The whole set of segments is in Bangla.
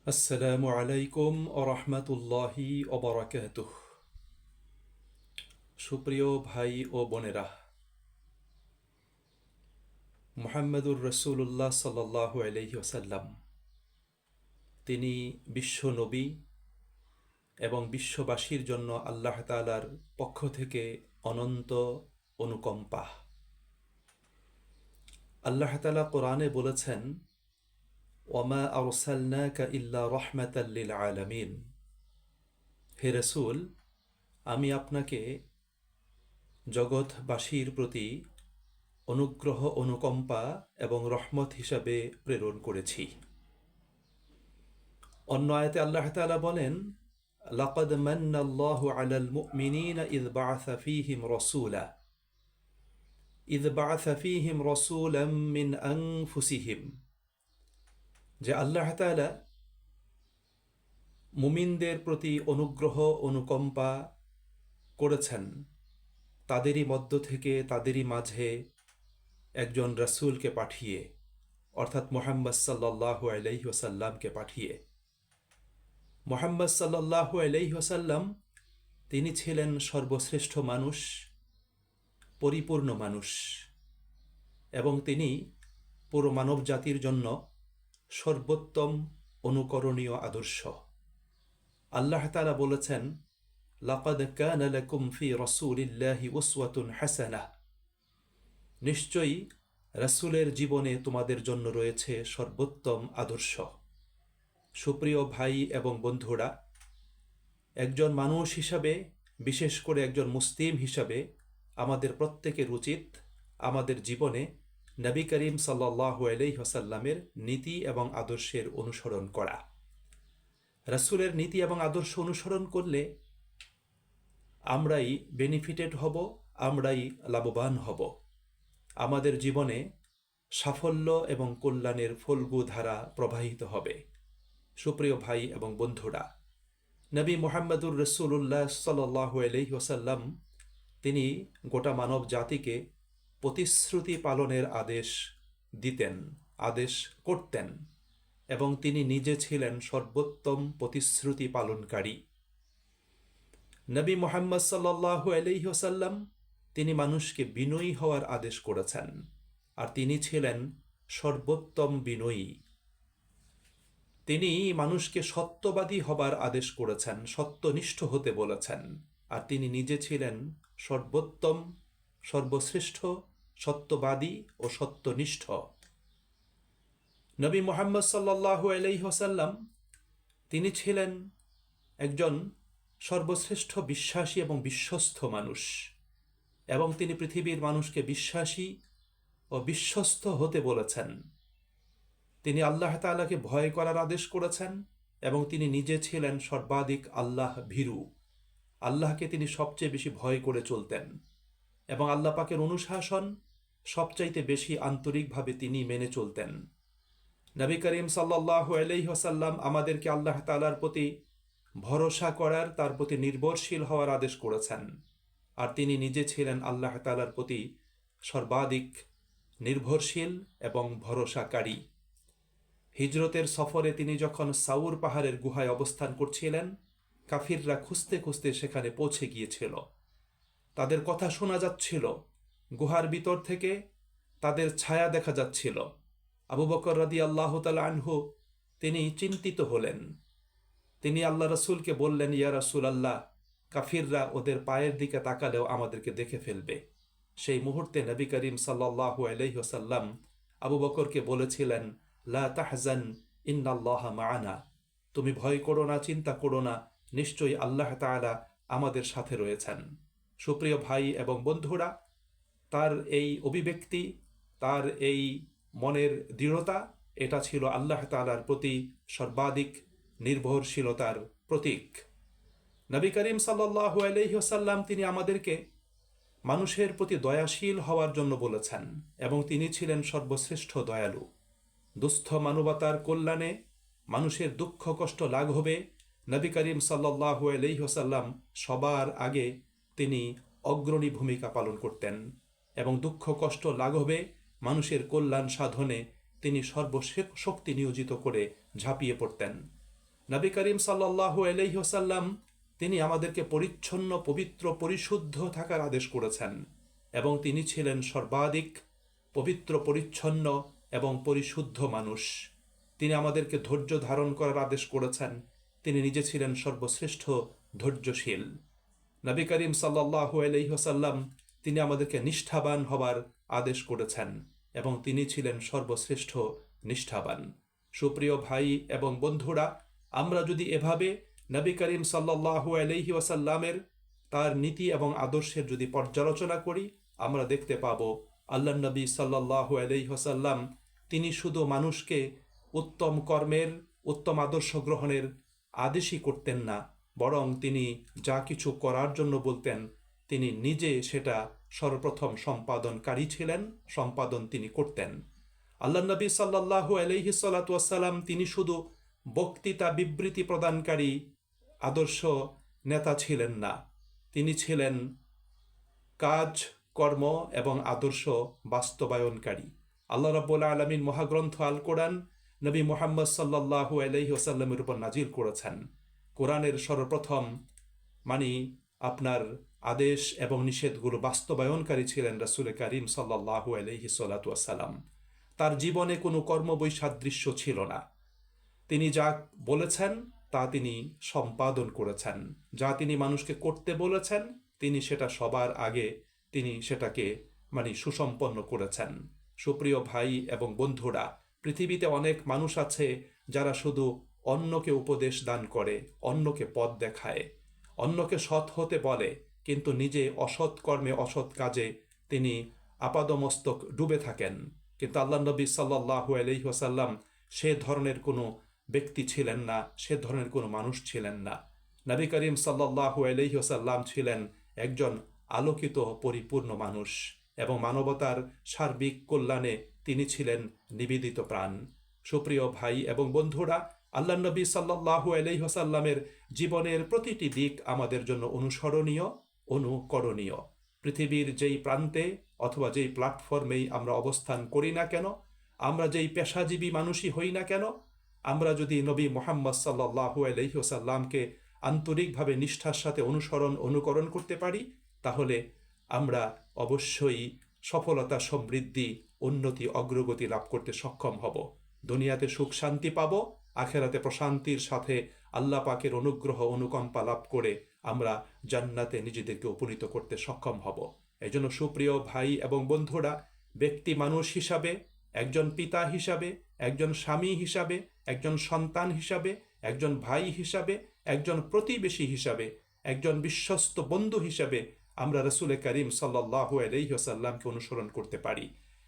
আসসালামু আলাইকুম ওরহমতুল্লাহি ওবরাকাতুহ। সুপ্রিয় ভাই ও বোনেরা, মুহাম্মদুর রসুল্লাহ সাল্লাল্লাহু আলাইহি ওয়াসাল্লাম তিনি বিশ্ব নবী এবং বিশ্ববাসীর জন্য আল্লাহ তাআলার পক্ষ থেকে অনন্ত অনুকম্পা। আল্লাহ তাআলা কোরআনে বলেছেন, ওয়ামা আরসালনাকা ইল্লা রাহমাতাল লিল আলামিন। হে রসূল, আমি আপনাকে জগৎবাসীর প্রতি অনুগ্রহ, অনুকম্পা এবং রহমত হিসাবে প্রেরণ করেছি। অন্য আয়াতে আল্লাহ তাআলা বলেন, লাকাদ মান্নাল্লাহু আলাল মুমিনিনা ইয বাআসা ফীহিম রাসূলাম মিন আনফুসিহিম। যে আল্লাহ তাআলা মুমিনদের প্রতি অনুগ্রহ, অনুকম্পা করেছেন, তাদেরই মধ্য থেকে, তাদেরই মাঝে একজন রাসূলকে পাঠিয়ে, অর্থাৎ মুহাম্মদ সাল্লাল্লাহু আলাইহি ওয়াসাল্লামকে পাঠিয়ে। মুহাম্মদ সাল্লাল্লাহু আলাইহি ওয়াসাল্লাম তিনি ছিলেন সর্বশ্রেষ্ঠ মানুষ, পরিপূর্ণ মানুষ, এবং তিনি পুরো মানব জাতির জন্য সর্বোত্তম অনুকরণীয় আদর্শ। আল্লাহ তাআলা বলেছেন, লাকাদ কানা লাকুম ফি রাসূলিল্লাহি উসওয়াতুন হাসানাহ। নিশ্চয়ই রাসূলের জীবনে তোমাদের জন্য রয়েছে সর্বোত্তম আদর্শ। সুপ্রিয় ভাই এবং বন্ধুরা, একজন মানুষ হিসাবে, বিশেষ করে একজন মুসলিম হিসাবে আমাদের প্রত্যেকের উচিত আমাদের জীবনে নবী করিম সাল্লাল্লাহু আলাইহি ওয়াসাল্লামের নীতি এবং আদর্শের অনুসরণ করা। রাসূলের নীতি এবং আদর্শ অনুসরণ করলে আমরাই বেনিফিটেড হব, আমরাই লাভবান হব। আমাদের জীবনে সাফল্য এবং কল্যাণের ফল্গু ধারা প্রবাহিত হবে। সুপ্রিয় ভাই এবং বন্ধুরা, নবী মুহাম্মদুর রসুল্লাহ সাল্লাল্লাহু আলাইহি ওয়াসাল্লাম তিনি গোটা মানব জাতিকে প্রতিশ্রুতি পালনের আদেশ দিতেন, আদেশ করতেন, এবং তিনি নিজে ছিলেন সর্বোত্তম প্রতিশ্রুতি পালনকারী। নবী মুহাম্মদ সাল্লাল্লাহু আলাইহি ওয়াসাল্লাম তিনি মানুষকে বিনয়ী হওয়ার আদেশ করেছেন, আর তিনি ছিলেন সর্বোত্তম বিনয়ী। তিনি মানুষকে সত্যবাদী হবার আদেশ করেছেন, সত্যনিষ্ঠ হতে বলেছেন, আর তিনি নিজে ছিলেন সর্বোত্তম, সর্বশ্রেষ্ঠ সত্যবাদী ও সত্যনিষ্ঠ। নবী মুহাম্মদ সাল্লাল্লাহু আলাইহি ওয়াসাল্লাম তিনি ছিলেন একজন সর্বশ্রেষ্ঠ বিশ্বাসী এবং বিশ্বস্ত মানুষ, এবং তিনি পৃথিবীর মানুষকে বিশ্বাসী ও বিশ্বস্ত হতে বলেছেন। তিনি আল্লাহ তাআলাকে ভয় করার আদেশ করেছেন, এবং তিনি নিজে ছিলেন সর্বাধিক আল্লাহ ভীরু। আল্লাহকে তিনি সবচেয়ে বেশি ভয় করে চলতেন, এবং আল্লাহ পাকের অনুশাসন সবচাইতে বেশি আন্তরিকভাবে তিনি মেনে চলতেন। নবী করিম সাল্লাল্লাহু আলাইহি ওয়াসাল্লাম আমাদেরকে আল্লাহ তাআলার প্রতি ভরসা করার, তার প্রতি নির্ভরশীল হওয়ার আদেশ করেছেন, আর তিনি নিজে ছিলেন আল্লাহ তাআলার প্রতি সর্বাধিক নির্ভরশীল এবং ভরসাকারী। হিজরতের সফরে তিনি যখন সাউর পাহাড়ের গুহায় অবস্থান করছিলেন, কাফিররা খুঁজতে খুঁজতে সেখানে পৌঁছে গিয়েছিল। তাদের কথা শোনা যাচ্ছিল, গুহার ভিতর থেকে তাদের ছায়া দেখা যাচ্ছিল। আবু বকর রাদিয়াল্লাহু তাআলা আনহু তিনি চিন্তিত হলেন। তিনি আল্লাহ রাসূলকে বললেন, ইয়া রাসূলাল্লাহ, কাফিররা ওদের পায়ের দিকে তাকালেও আমাদেরকে দেখে ফেলবে। সেই মুহূর্তে নবী করিম সাল্লাল্লাহু আলাইহি ওয়াসাল্লাম আবু বকরকে বলেছিলেন, লা তাহজান ইন্নাল্লাহা মা'ানা। তুমি ভয় করো না, চিন্তা করো না, নিশ্চয়ই আল্লাহ তাআলা আমাদের সাথে রয়েছেন। সুপ্রিয় ভাই এবং বন্ধুরা, তার এই অভিব্যক্তি, তার এই মনের দৃঢ়তা, এটা ছিল আল্লাহ তাআলার প্রতি সর্বাধিক নির্ভরশীলতার প্রতীক। নবী করিম সাল্লাল্লাহু আলাইহি ওয়াসাল্লাম তিনি আমাদেরকে মানুষের প্রতি দয়াশীল হওয়ার জন্য বলেছেন, এবং তিনি ছিলেন সর্বশ্রেষ্ঠ দয়ালু। দুস্থ মানবতার কল্যাণে, মানুষের দুঃখ কষ্ট লাঘবে নবী করিম সাল্লাল্লাহু আলাইহি ওয়াসাল্লাম সবার আগে তিনি অগ্রণী ভূমিকা পালন করতেন, এবং দুঃখ কষ্ট লাঘবে মানুষের কল্যাণ সাধনে তিনি সর্বশক্তি নিয়োজিত করে ঝাঁপিয়ে পড়তেন। নবী করিম সাল্লাল্লাহু আলাইহি ওয়াসাল্লাম তিনি আমাদেরকে পরিচ্ছন্ন, পবিত্র, পরিশুদ্ধ থাকার আদেশ করেছেন এবং তিনি ছিলেন সর্বাধিক পবিত্র, পরিচ্ছন্ন এবং পরিশুদ্ধ মানুষ। তিনি আমাদেরকে ধৈর্য ধারণ করার আদেশ করেছেন। তিনি নিজে ছিলেন সর্বশ্রেষ্ঠ ধৈর্যশীল। নবী করিম সাল্লাল্লাহু আলাইহি ওয়াসাল্লাম তিনি আমাদেরকে নিষ্ঠাবান হবার আদেশ করেছেন এবং তিনি ছিলেন সর্বশ্রেষ্ঠ নিষ্ঠাবান। সুপ্রিয় ভাই এবং বন্ধুরা, আমরা যদি এভাবে নবী করিম সাল্লাল্লাহু আলাইহি ওয়াসাল্লামের তার নীতি এবং আদর্শের যদি পর্যালোচনা করি, আমরা দেখতে পাব আল্লাহ নবী সাল্লাল্লাহু আলাইহি ওয়াসাল্লাম তিনি শুধু মানুষকে উত্তম কর্মের, উত্তম আদর্শ গ্রহণের আদেশই করতেন না, বরং তিনি যা কিছু করার জন্য বলতেন তিনি নিজে সেটা সর্বপ্রথম সম্পাদনকারী ছিলেন, সম্পাদন তিনি করতেন। আল্লাহ নবী সাল্লাল্লাহু আলাইহি সাল্লাম তিনি শুধু বক্তৃতা, বিবৃতি প্রদানকারী আদর্শ নেতা ছিলেন না, তিনি ছিলেন কাজ, কর্ম এবং আদর্শ বাস্তবায়নকারী। আল্লাহ রাব্বুল আলামিন মহাগ্রন্থ আল কোরআন নবী মুহাম্মদ সাল্লাল্লাহু আলাইহি ওয়াসাল্লামের উপর নাজিল করেছেন। কোরআনের সর্বপ্রথম আপনার আদেশ এবং নিষেধগুলো বাস্তবায়নকারী ছিলেন রাসূল করিম সাল্লাল্লাহু আলাইহি ওয়াসাল্লাম। তার জীবনে কোনো কর্মবৈসাদৃশ্য ছিল না। তিনি যা বলেছেন তা তিনি সম্পাদন করেছেন। যা তিনি মানুষকে করতে বলেছেন তিনি সেটা সবার আগে তিনি সেটাকে সুসম্পন্ন করেছেন। সুপ্রিয় ভাই এবং বন্ধুরা, পৃথিবীতে অনেক মানুষ আছে যারা শুধু অন্যকে উপদেশ দান করে, অন্যকে পথ দেখায়, অন্যকে সৎ হতে বলে, কিন্তু নিজে অসৎ কর্মে, অসৎ কাজে তিনি আপাদমস্তক ডুবে থাকেন। কিন্তু আল্লাহ নবী সাল্লাল্লাহু আলাইহি ওয়াসাল্লাম সে ধরনের কোনো ব্যক্তি ছিলেন না, সে ধরনের কোনো মানুষ ছিলেন না। নবী করিম সাল্লাল্লাহু আলাইহি ওয়াসাল্লাম ছিলেন একজন আলোকিত, পরিপূর্ণ মানুষ এবং মানবতার সার্বিক কল্যাণে তিনি ছিলেন নিবেদিত প্রাণ। সুপ্রিয় ভাই এবং বন্ধুরা, আল্লাহ নবী সাল্লাল্লাহু আলাইহি ওয়াসাল্লামের জীবনের প্রতিটি দিক আমাদের জন্য অনুসরণীয়, অনুকরণীয়। পৃথিবীর যেই প্রান্তে অথবা যেই প্ল্যাটফর্মেই আমরা অবস্থান করি না কেন, আমরা যেই পেশাজীবী মানুষই হই না কেন, আমরা যদি নবী মুহাম্মদ সাল্লাল্লাহু আলাইহি ওয়াসাল্লামকে আন্তরিকভাবে নিষ্ঠার সাথে অনুকরণ করতে পারি, তাহলে আমরা অবশ্যই সফলতা, সমৃদ্ধি, উন্নতি, অগ্রগতি লাভ করতে সক্ষম হব। দুনিয়াতে সুখ শান্তি পাব, আখেরাতে প্রশান্তির সাথে আল্লাহ পাকের অনুগ্রহ, অনুকম্পা লাভ করে আমরা জান্নাতে নিজেদেরকে উপনীত করতে সক্ষম হব। এজন্য সুপ্রিয় ভাই এবং বন্ধুরা, ব্যক্তি মানুষ হিসাবে, একজন পিতা হিসাবে, একজন স্বামী হিসাবে, একজন সন্তান হিসাবে, একজন ভাই হিসাবে, একজন প্রতিবেশী হিসাবে, একজন বিশ্বস্ত বন্ধু হিসাবে আমরা রাসূল করিম সাল্লাল্লাহু আলাইহি ওয়াসাল্লামকে অনুসরণ করতে পারি।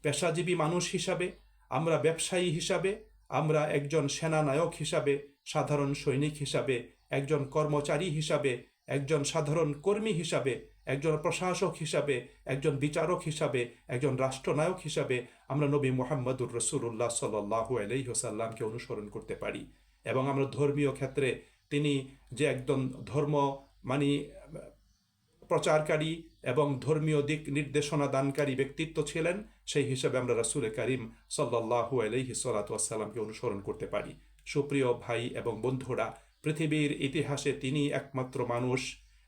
পেশাজীবী মানুষ হিসাবে, আমরা ব্যবসায়ী হিসাবে, আমরা একজন সেনানায়ক হিসাবে, সাধারণ সৈনিক হিসাবে, একজন কর্মচারী হিসাবে, একজন সাধারণ কর্মী হিসাবে, একজন প্রশাসক হিসাবে, একজন বিচারক হিসাবে, একজন রাষ্ট্রনায়ক হিসাবে আমরা নবী মুহাম্মদুর রাসূলুল্লাহ সাল্লাল্লাহু আলাইহি ওয়াসাল্লামকে অনুসরণ করতে পারি। এবং আমরা ধর্মীয় ক্ষেত্রে তিনি যে একজন ধর্ম প্রচারকারী এবং ধর্মীয় দিক নির্দেশনা দানকারী ব্যক্তিত্ব ছিলেন, সেই হিসাবে আমরা রাসূল করিম সাল্লাল্লাহু আলাইহি ওয়াসাল্লামকে অনুসরণ করতে পারি। সুপ্রিয় ভাই এবং বন্ধুরা, পৃথিবীর ইতিহাসে তিনি একমাত্র মানুষ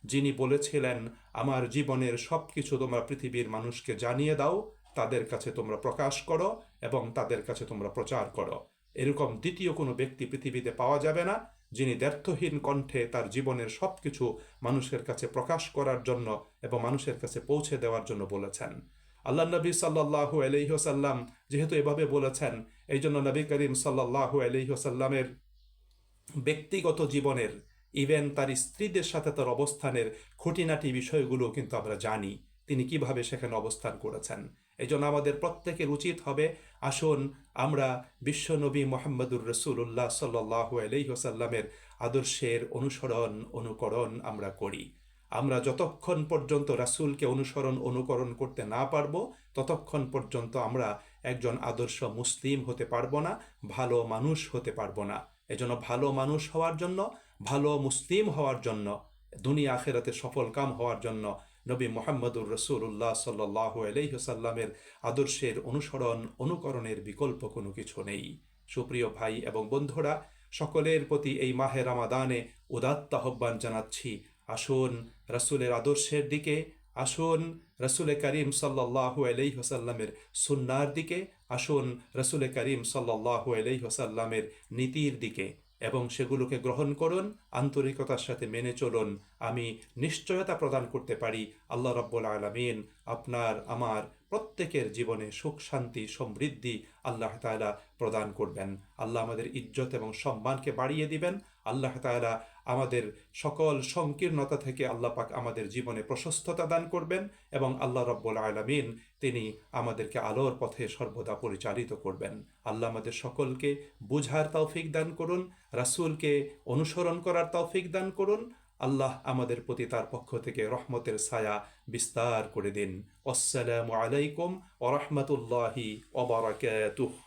যিনি বলেছিলেন, আমার জীবনের সব কিছু তোমরা পৃথিবীর মানুষকে জানিয়ে দাও, তাদের কাছে তোমরা প্রকাশ করো এবং তাদের কাছে তোমরা প্রচার করো। এরকম দ্বিতীয় কোনো ব্যক্তি পৃথিবীতে পাওয়া যাবে না যিনি দ্ব্যর্থহীন কণ্ঠে তার জীবনের সব কিছু মানুষের কাছে প্রকাশ করার জন্য এবং মানুষের কাছে পৌঁছে দেওয়ার জন্য বলেছেন। আল্লাহ নবী সাল্লাল্লাহু আলাইহি ওয়াসাল্লাম যেহেতু এভাবে বলেছেন, এই জন্য নবী করিম সাল্লাল্লাহু আলাইহি ওয়াসাল্লামের ব্যক্তিগত জীবনের, ইভেন তার স্ত্রীদের সাথে তার অবস্থানের খুঁটিনাটি বিষয়গুলো কিন্তু আমরা জানি, তিনি কিভাবে সেখানে অবস্থান করেছেন। এই জন্য আমাদের প্রত্যেকের উচিত হবে, আসুন আমরা বিশ্বনবী মুহাম্মদুর রাসূলুল্লাহ সাল্লাল্লাহু আলাইহি ওয়াসাল্লামের আদর্শের অনুকরণ আমরা করি। আমরা যতক্ষণ পর্যন্ত রাসূলকে অনুকরণ করতে না পারবো, ততক্ষণ পর্যন্ত আমরা একজন আদর্শ মুসলিম হতে পারবো না, ভালো মানুষ হতে পারবো না। এজন্য ভালো মানুষ হওয়ার জন্য, ভালো মুসলিম হওয়ার জন্য, দুনিয়া আখিরাতে সফলকাম হওয়ার জন্য নবী মুহাম্মদুর রাসূলুল্লাহ সাল্লাল্লাহু আলাইহি ওয়াসাল্লামের আদর্শের অনুকরণের বিকল্প কোনো কিছু নেই। সুপ্রিয় ভাই এবং বন্ধুরা, সকলের প্রতি এই মাহে রামাদানে উদাত্ত আহ্বান জানাচ্ছি, আসুন রাসূলের আদর্শের দিকে, আসুন রসুল করিম সাল্লাল্লাহু আলাইহি ওয়াসাল্লামের সুন্নার দিকে, আসুন রসুল করিম সাল্লাল্লাহু আলাইহি ওয়াসাল্লামের নীতির দিকে, এবং সেগুলোকে গ্রহণ করুন, আন্তরিকতার সাথে মেনে চলুন। আমি নিশ্চয়তা প্রদান করতে পারি আল্লাহ রাব্বুল আলামিন আপনার আমার প্রত্যেকের জীবনে সুখ শান্তি সমৃদ্ধি আল্লাহ তাআলা প্রদান করবেন। আল্লাহ আমাদের ইজ্জত এবং সম্মানকে বাড়িয়ে দিবেন। আল্লাহ তাআলা আমাদের সকল সংকীর্ণতা থেকে আল্লাহ পাক আমাদের জীবনে প্রশস্ততা দান করবেন, এবং আল্লাহ রাব্বুল আলামিন তিনি আমাদেরকে আলোর পথে সর্বদা পরিচালিত করবেন। আল্লাহ আমাদের সকলকে বুঝার তৌফিক দান করুন, রাসূলকে অনুসরণ করার তৌফিক দান করুন। আল্লাহ আমাদের প্রতি তার পক্ষ থেকে রহমতের ছায়া বিস্তার করে দিন। আসসালামু আলাইকুম ওয়া রাহমাতুল্লাহি ওয়া বারাকাতুহু।